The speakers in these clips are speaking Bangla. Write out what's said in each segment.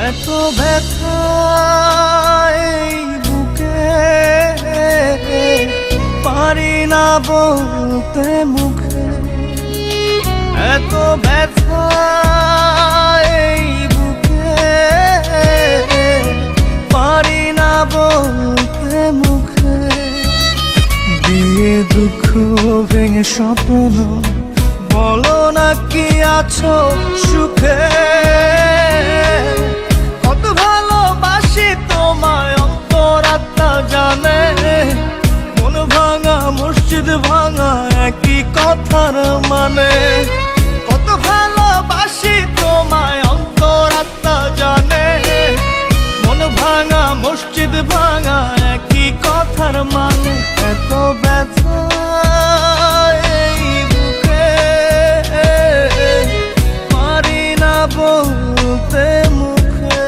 এত ব্যথা এই বুকে, পারি না বলতে মুখে। এত ব্যথা এই বুকে, পারি না বলতে মুখে। দিয়ে দুঃখ ভেঙে স্বপ্ন, বলো না কি আছো সুখে। কত ভালোবাসি তোমায় অন্তরাত্মা জানে। মন ভাঙা মসজিদ ভাঙা একই কথার মানে। কত ভালোবাসি তোমায় অন্তরাত্মা জানে। মন ভাঙা মসজিদ ভাঙা একই কথার মানে। এত ব্যথা এই বুকে, পারি না বলতে মুখে।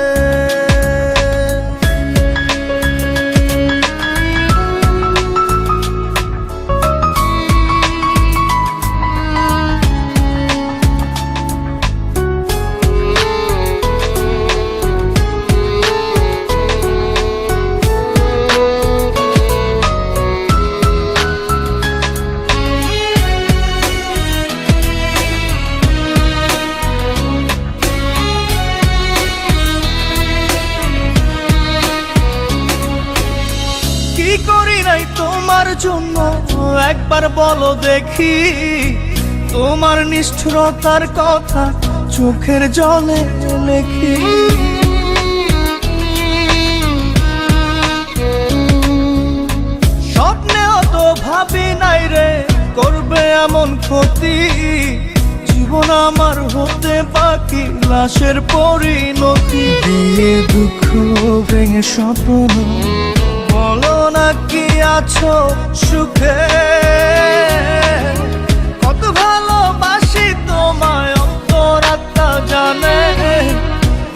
কি করি নাই তোমার জন্য একবার বলো দেখি। তোমার নিষ্ঠুরতার কথা চোখের জলে লেখি। স্বপ্নেও তো ভাবি নাই রে করবে এমন ক্ষতি। জীবন আমার হতে বাকি লাশের পরিণতি। দিয়ে দুঃখ ভেঙে স্বপ্ন, বলো না কি আছো সুখে। কত ভালোবাসি তোমায় অন্তরাত্মা জানে।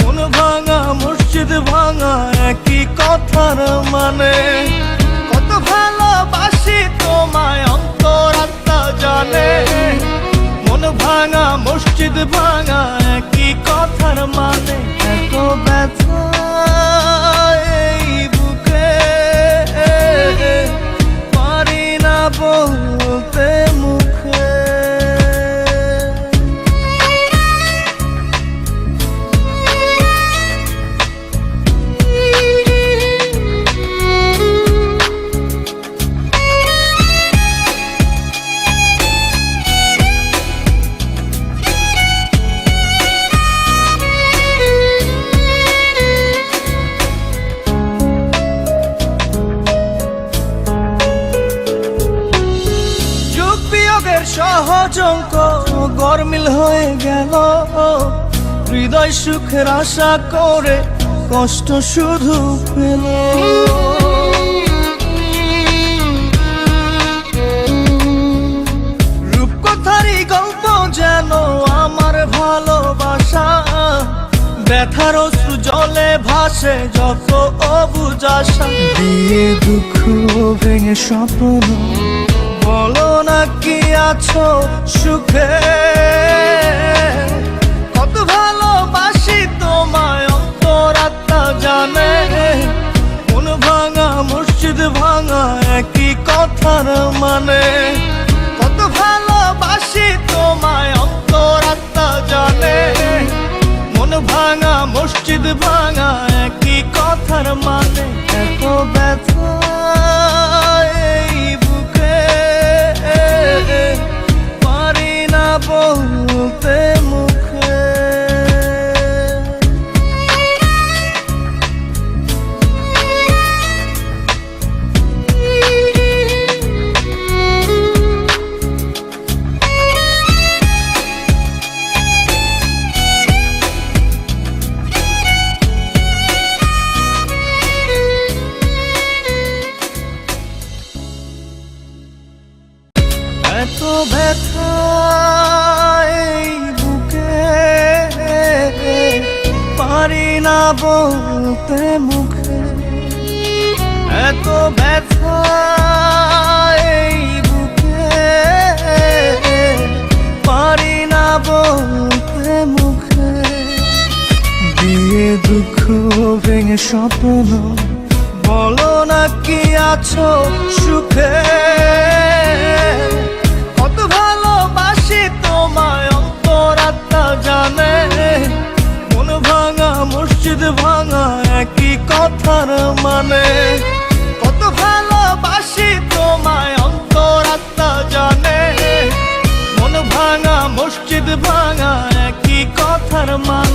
মন ভাঙা মসজিদ ভাঙা একই কথার মানে। কত ভালোবাসি তোমায় অন্তরাত্মা জানে। মন ভাঙা মসজিদ ভাঙা একই কথার মানে। এত ব্যথা এই বুকে, পারি না বলতে মুখে। সহজ অঙ্ক গরমিল হয়ে গেল। হৃদয় সুখের আশা করে কষ্ট শুধু পেল। রূপকথারই গল্প যেন আমার ভালোবাসা। ব্যথার অশ্রু জলে ভাসে যত অবুঝ আশা। দিয়ে দুঃখ ভেঙে স্বপ্ন, বলো না কি আছো সুখে। কত ভালোবাসি তোমায় অন্তরাত্মা জানে। মন ভাঙা মসজিদ ভাঙা একই কথার মানে। কত ভালোবাসি তোমায় অন্তরাত্মা জানে। মন ভাঙা মসজিদ ভাঙা একই কথার মানে। এত ব্যথা এই বুকে, পারি না বলতে মুখে। এত ব্যথা এই বুকে, পারি না বলতে মুখে। এত ব্যথা এই বুকে, পারি না বলতে মুখে। দিয়ে এ দুঃখ ভেঙে স্বপ্ন বলো না কি আছো সুখে। কত ভালোবাসি তোমায় অন্তরাত্মা জানে, মন ভাঙা মসজিদ ভাঙা একই কথার মানে। কত ভালোবাসি তোমায় অন্তরাত্মা জানে, মন ভাঙা মসজিদ ভাঙা একই কথার মানে।